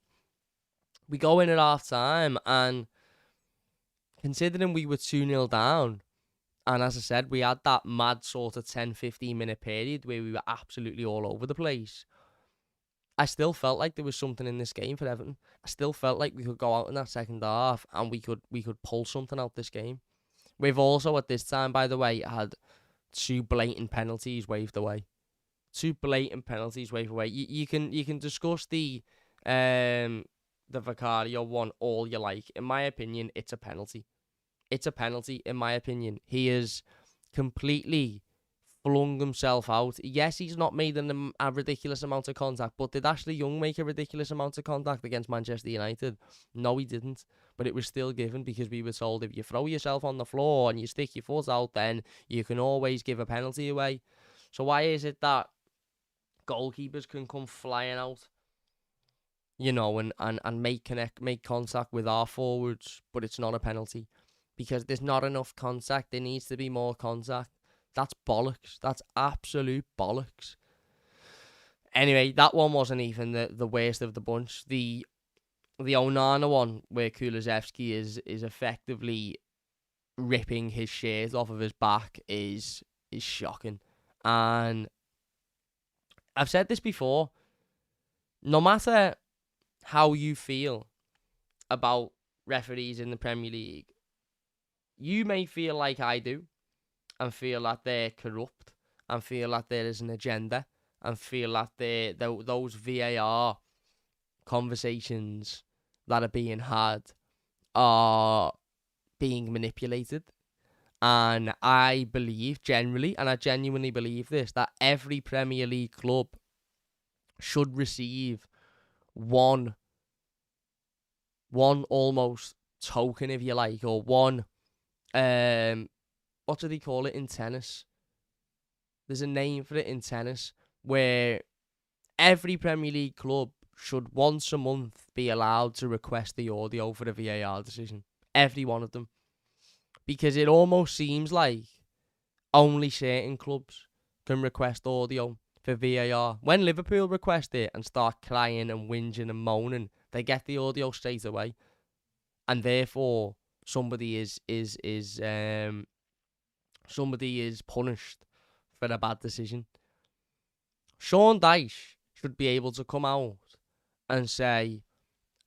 We go in at half time, and considering we were 2-0 down, and as I said, we had that mad sort of 10-15 minute period where we were absolutely all over the place, I still felt like there was something in this game for Everton. I still felt like we could go out in that second half and we could pull something out this game. We've also at this time, by the way, had 2 blatant penalties waved away. 2 blatant penalties waved away. You can discuss the Vicario one all you like. In my opinion, it's a penalty. It's a penalty, in my opinion. He is completely flung himself out. Yes, he's not made a ridiculous amount of contact, but did Ashley Young make a ridiculous amount of contact against Manchester United? No, he didn't. But it was still given because we were told if you throw yourself on the floor and you stick your foot out, then you can always give a penalty away. So why is it that goalkeepers can come flying out, and make contact with our forwards, but it's not a penalty? Because there's not enough contact. There needs to be more contact. That's bollocks. That's absolute bollocks. Anyway, that one wasn't even the worst of the bunch. The Onana one, where Kulusevski is effectively ripping his shirt off of his back, is shocking. And I've said this before. No matter how you feel about referees in the Premier League, you may feel like I do, and feel that they're corrupt, and feel that there is an agenda, and feel that those VAR conversations that are being had are being manipulated. And I believe generally, and I genuinely believe this, that every Premier League club should receive one almost token, if you like, or one, what do they call it in tennis? There's a name for it in tennis, where every Premier League club should once a month be allowed to request the audio for a VAR decision. Every one of them. Because it almost seems like only certain clubs can request audio for VAR. When Liverpool request it and start crying and whinging and moaning, they get the audio straight away. And therefore, somebody is punished for a bad decision. Sean Dyche should be able to come out and say,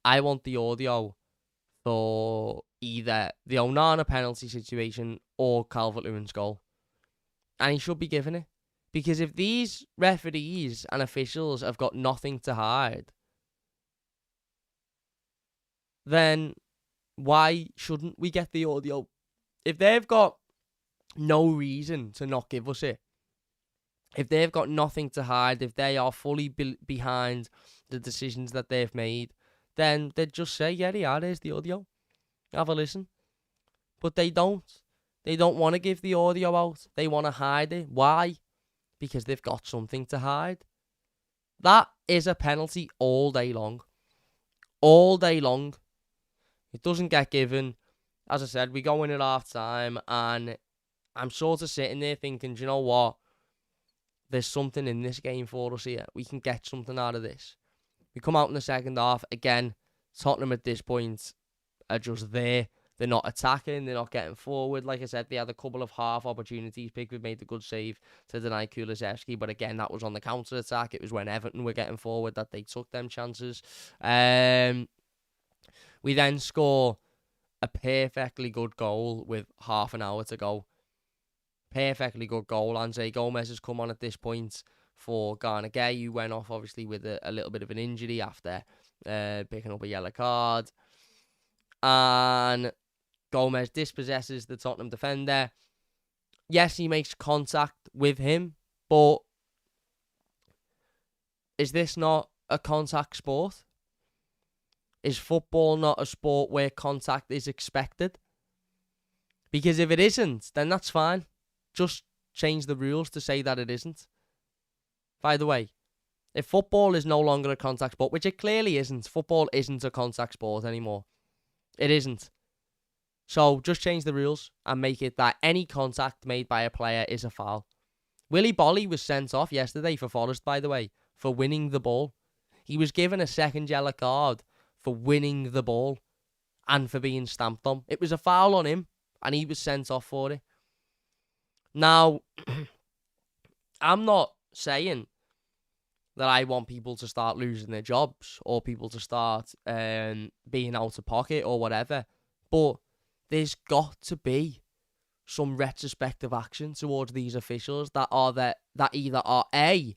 I want the audio for either the Onana penalty situation or Calvert-Lewin's goal. And he should be given it. Because if these referees and officials have got nothing to hide, then why shouldn't we get the audio? If they've got no reason to not give us it, if they've got nothing to hide, if they are fully behind the decisions that they've made, then they'd just say, yeah, there's the audio. Have a listen. But they don't. They don't want to give the audio out. They want to hide it. Why? Because they've got something to hide. That is a penalty all day long. All day long. It doesn't get given. As I said, we go in at half time and I'm sort of sitting there thinking, do you know what? There's something in this game for us here. We can get something out of this. We come out in the second half. Again, Tottenham at this point are just there. They're not attacking. They're not getting forward. Like I said, they had a couple of half opportunities. Pickford made the good save to deny Kulusevski. But again, that was on the counter-attack. It was when Everton were getting forward that they took them chances. We then score a perfectly good goal with half an hour to go. Perfectly good goal. Andre Gomez has come on at this point for Garner Gay, who went off obviously with a little bit of an injury after picking up a yellow card. And Gomez dispossesses the Tottenham defender. Yes, he makes contact with him, but is this not a contact sport? Is football not a sport where contact is expected? Because if it isn't, then that's fine. Just change the rules to say that it isn't. By the way, if football is no longer a contact sport, which it clearly isn't, football isn't a contact sport anymore. It isn't. So just change the rules and make it that any contact made by a player is a foul. Willy Bolly was sent off yesterday for Forest, by the way, for winning the ball. He was given a second yellow card for winning the ball and for being stamped on. It was a foul on him and he was sent off for it. Now, I'm not saying that I want people to start losing their jobs or people to start being out of pocket or whatever, but there's got to be some retrospective action towards these officials that either are A,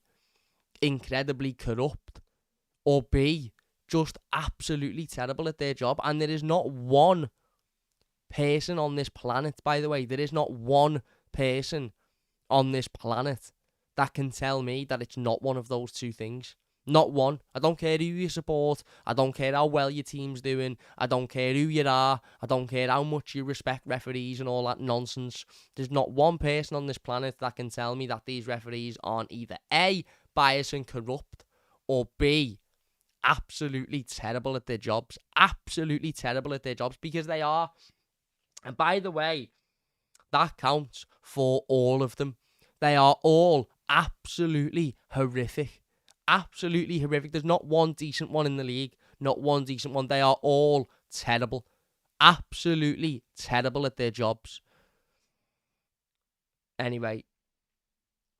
incredibly corrupt, or B, just absolutely terrible at their job. And there is not one person on this planet, by the way, there is not one person on this planet that can tell me that it's not one of those two things. Not one. I don't care who you support. I don't care how well your team's doing. I don't care who you are. I don't care how much you respect referees and all that nonsense. There's not one person on this planet that can tell me that these referees aren't either A, biased and corrupt, or B, absolutely terrible at their jobs. Absolutely terrible at their jobs, because they are. And by the way, that counts for all of them. They are all absolutely horrific. Absolutely horrific. There's not one decent one in the league. Not one decent one. They are all terrible. Absolutely terrible at their jobs. Anyway,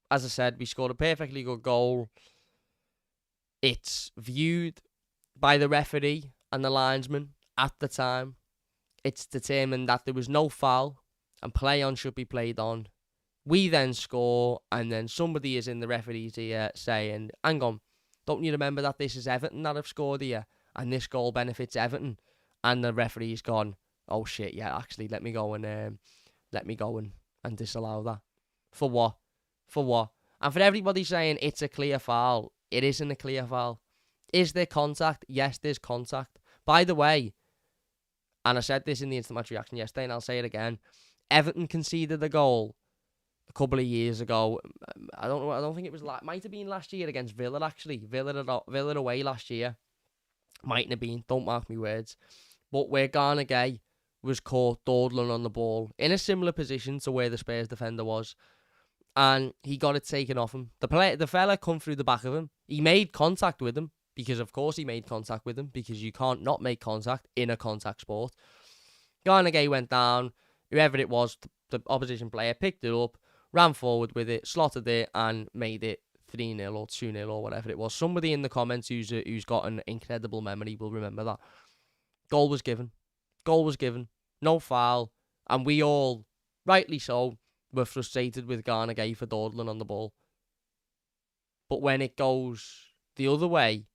as I said, we scored a perfectly good goal. It's viewed by the referee and the linesman at the time. It's determined that there was no foul and play on should be played on. We then score, and then somebody is in the referee's ear saying, hang on, don't you remember that this is Everton that have scored here, and this goal benefits Everton? And the referee's gone, oh shit, yeah, actually, let me go and disallow that. For what? For what? And for everybody saying it's a clear foul, it isn't a clear foul. Is there contact? Yes, there's contact. By the way, and I said this in the instant match reaction yesterday, and I'll say it again, Everton conceded a goal a couple of years ago. I don't think it was might have been last year against Villa, actually. Villa away last year. Mightn't have been, don't mark me words. But where Garnagay was caught dawdling on the ball in a similar position to where the Spurs defender was, and he got it taken off him. The fella come through the back of him. He made contact with him, because of course he made contact with him, because you can't not make contact in a contact sport. Garnagay went down. Whoever it was, the opposition player picked it up, ran forward with it, slotted it, and made it 3-0 or 2-0 or whatever it was. Somebody in the comments who's got an incredible memory will remember that. Goal was given. No foul. And we all, rightly so, were frustrated with Garnagay for dawdling on the ball. But when it goes the other way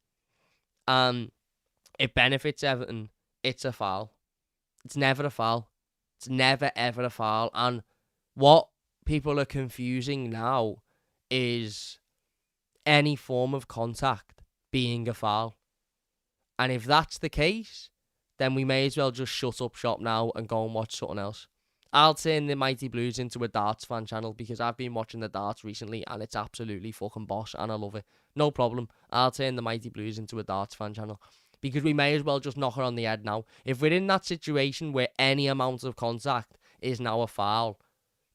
and it benefits Everton, it's a foul. It's never a foul. It's never, ever a foul. And what people are confusing now is any form of contact being a foul. And if that's the case, then we may as well just shut up shop now and go and watch something else. I'll turn the Mighty Blues into a darts fan channel, because I've been watching the darts recently and it's absolutely fucking boss and I love it. No problem. I'll turn the Mighty Blues into a darts fan channel, because we may as well just knock her on the head now. If we're in that situation where any amount of contact is now a foul,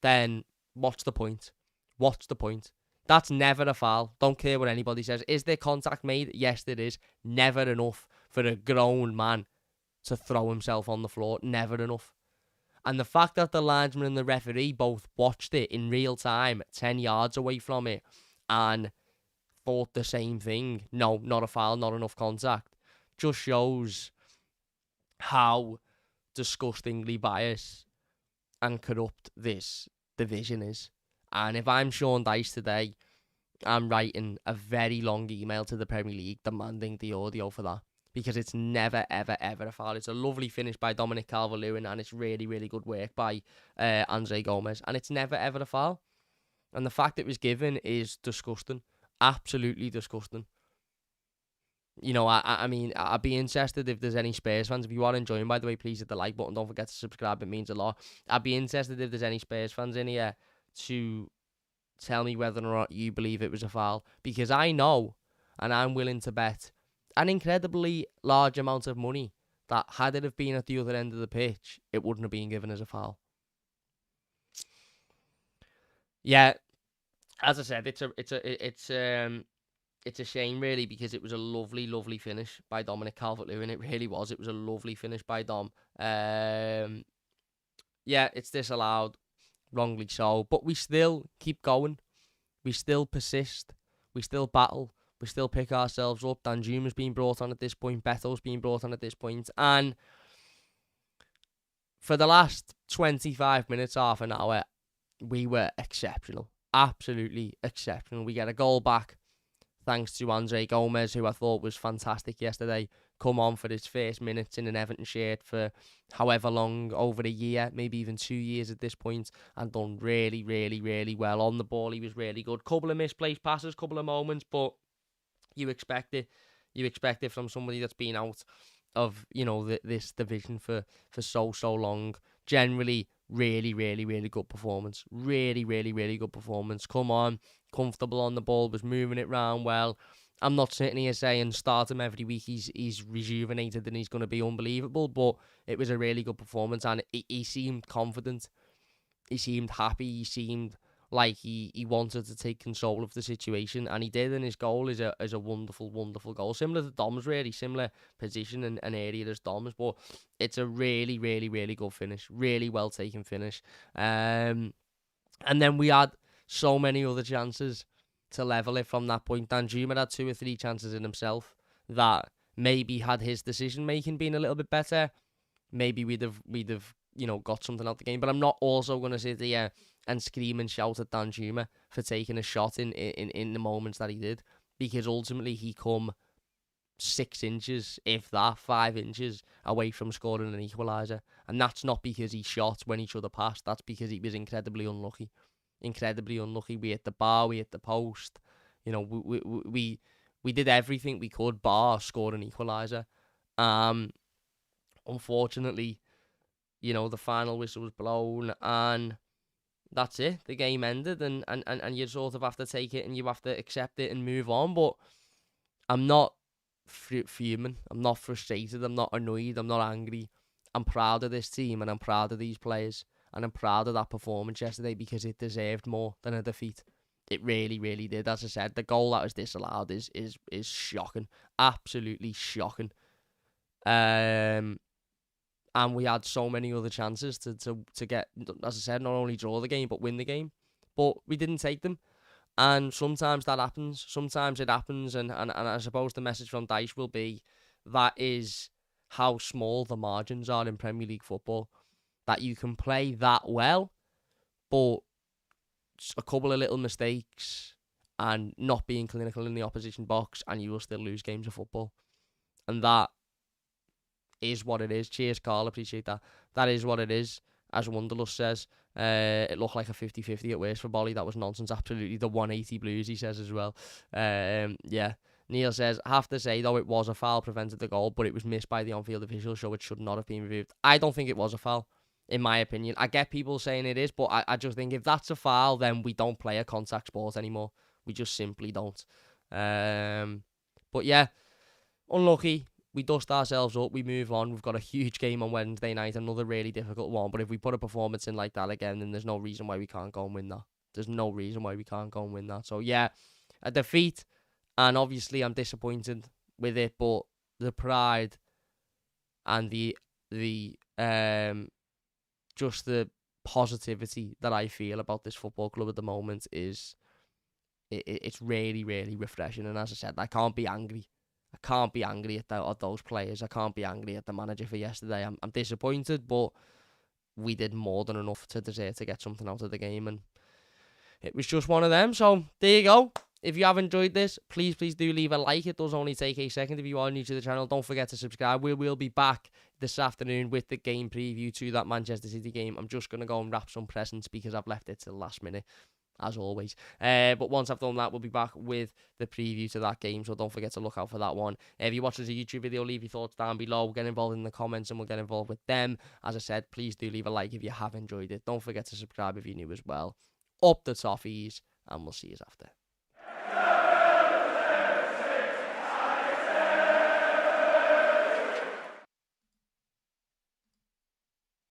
then what's the point? What's the point? That's never a foul. Don't care what anybody says. Is there contact made? Yes, there is. Never enough for a grown man to throw himself on the floor. Never enough. And the fact that the linesman and the referee both watched it in real time, 10 yards away from it, and thought the same thing, no, not a foul, not enough contact, just shows how disgustingly biased and corrupt this division is. And if I'm Sean Dyche today, I'm writing a very long email to the Premier League demanding the audio for that. Because it's never, ever, ever a foul. It's a lovely finish by Dominic Calvert-Lewin, and it's really, really good work by Andre Gomez. And it's never, ever a foul. And the fact it was given is disgusting. Absolutely disgusting. You know, I mean, I'd be interested if there's any Spurs fans. If you are enjoying, by the way, please hit the like button. Don't forget to subscribe. It means a lot. I'd be interested if there's any Spurs fans in here to tell me whether or not you believe it was a foul. Because I know, and I'm willing to bet an incredibly large amount of money that had it have been at the other end of the pitch, it wouldn't have been given as a foul. Yeah, as I said, it's a shame really, because it was a lovely, lovely finish by Dominic Calvert-Lewin. It really was. It was a lovely finish by Dom. Yeah, it's disallowed, wrongly so, but we still keep going. We still persist. We still battle. We still pick ourselves up. Danjuma's been brought on at this point. Beto's been brought on at this point. And for the last 25 minutes, half an hour, we were exceptional. Absolutely exceptional. We get a goal back thanks to Andre Gomez, who I thought was fantastic yesterday. Come on for his first minutes in an Everton shirt for however long, over a year, maybe even 2 years at this point, and done really, really, really well. On the ball, he was really good. Couple of misplaced passes, couple of moments, but you expect it. You expect it from somebody that's been out of, you know, this division for so long. Generally, really, really, really good performance. Really, really, really good performance. Come on, comfortable on the ball, was moving it round well. I'm not sitting here saying start him every week. He's rejuvenated and he's going to be unbelievable, but it was a really good performance, and he seemed confident. He seemed happy. He seemed like he wanted to take control of the situation, and he did, and his goal is a wonderful, wonderful goal. Similar to Dom's, really. Similar position and area as Dom's, but it's a really, really, really good finish. Really well taken finish. And then we had so many other chances to level it from that point. Danjuma had 2 or 3 chances in himself that maybe had his decision making been a little bit better, maybe we'd have got something out the game. But I'm not also going to sit here and scream and shout at Danjuma for taking a shot in the moments that he did, because ultimately he come 6 inches, if that, 5 inches away from scoring an equaliser. And that's not because he shot when he should have passed. That's because he was incredibly unlucky. We hit the bar, we hit the post. You know, We did everything we could, bar score an equaliser. Unfortunately, the final whistle was blown, and that's it. The game ended, and you sort of have to take it, and you have to accept it and move on. But I'm not fuming. I'm not frustrated. I'm not annoyed. I'm not angry. I'm proud of this team, and I'm proud of these players, and I'm proud of that performance yesterday because it deserved more than a defeat. It really, really did. As I said, the goal that was disallowed is shocking, absolutely shocking. And we had so many other chances to get, as I said, not only draw the game but win the game, but we didn't take them. And sometimes that happens. Sometimes it happens, and I suppose the message from Dyche will be that is how small the margins are in Premier League football. That you can play that well, but a couple of little mistakes and not being clinical in the opposition box, and you will still lose games of football. And that is what it is. Cheers, Carl. Appreciate that. That is what it is. As Wonderlust says, it looked like a 50-50 at worst for Bolly. That was nonsense. Absolutely the 180 Blues, he says as well. Yeah. Neil says, have to say, though, it was a foul, prevented the goal, but it was missed by the on-field official, so it should not have been reviewed. I don't think it was a foul, in my opinion. I get people saying it is, but I just think if that's a foul, then we don't play a contact sport anymore. We just simply don't. But yeah, unlucky. We dust ourselves up, we move on. We've got a huge game on Wednesday night, another really difficult one. But if we put a performance in like that again, then there's no reason why we can't go and win that. There's no reason why we can't go and win that. So yeah, a defeat, and obviously I'm disappointed with it, but the pride and the just the positivity that I feel about this football club at the moment is it's really, really refreshing. And as I said, I can't be angry. I can't be angry at those players. I can't be angry at the manager for yesterday. I'm disappointed, but we did more than enough to deserve to get something out of the game, and it was just one of them. So there you go. If you have enjoyed this, please do leave a like. It does only take a second. If you are new to the channel, don't forget to subscribe. We will be back this afternoon with the game preview to that Manchester City game. I'm just going to go and wrap some presents because I've left it till the last minute, as always. But once I've done that, we'll be back with the preview to that game, so don't forget to look out for that one. If you watch this as a YouTube video, leave your thoughts down below. Get involved in the comments and we'll get involved with them. As I said, please do leave a like if you have enjoyed it. Don't forget to subscribe if you're new as well. Up the toffees, and we'll see you after.